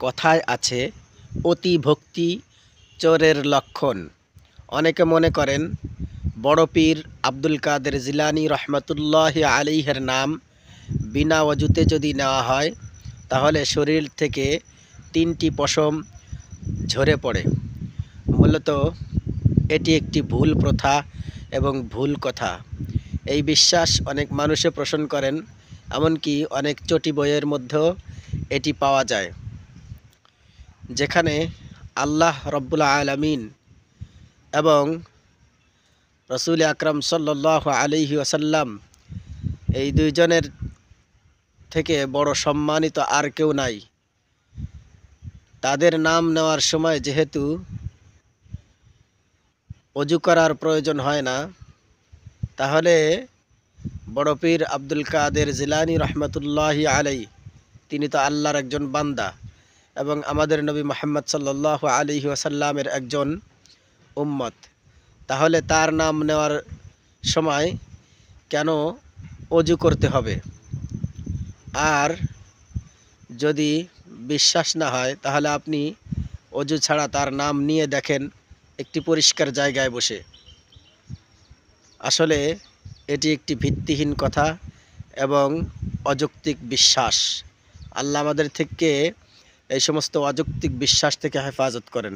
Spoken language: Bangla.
কথায় আছে অতি ভক্তি চোরের লক্ষণ। অনেকে মনে করেন বড় পীর আব্দুল কাদের জিলানী রহমতুল্লাহি আলাইহির নাম বিনা অজুতে যদি নেওয়া হয় তাহলে শরীর থেকে 3টি পশম ঝরে পড়ে। মূলত এটি একটি ভুল প্রথা এবং ভুল কথা। এই বিশ্বাস অনেক মানুষে পোষণ করেন, এমনকি অনেক চটি বইয়ের মধ্যেও এটি পাওয়া যায়, যেখানে আল্লাহ রব্বুল আলামিন এবং রসুল আকরাম সাল্লাল্লাহু আলাইহি ওয়াসাল্লাম এই দুইজনের থেকে বড় সম্মানিত আর কেউ নাই। তাদের নাম নেওয়ার সময় যেহেতু অজু করার প্রয়োজন হয় না, তাহলে বড় পীর আব্দুল কাদের জিলানী রহমতুল্লাহি আলাই তিনি তো আল্লাহর একজন বান্দা এবং আমাদের নবী মুহাম্মদ সাল্লাল্লাহু আলাইহি ওয়াসাল্লামের একজন উম্মত। তাহলে তার নাম নেওয়ার সময় কেন অজু করতে হবে? আর যদি বিশ্বাস না হয় তাহলে আপনি অজু ছাড়া তার নাম নিয়ে দেখেন একটি পরিষ্কার জায়গায় বসে। আসলে এটি একটি ভিত্তিহীন কথা এবং অযৌক্তিক বিশ্বাস। আল্লাহ আমাদের থেকে এই সমস্ত অযৌক্তিক বিশ্বাস থেকে হেফাজত করেন।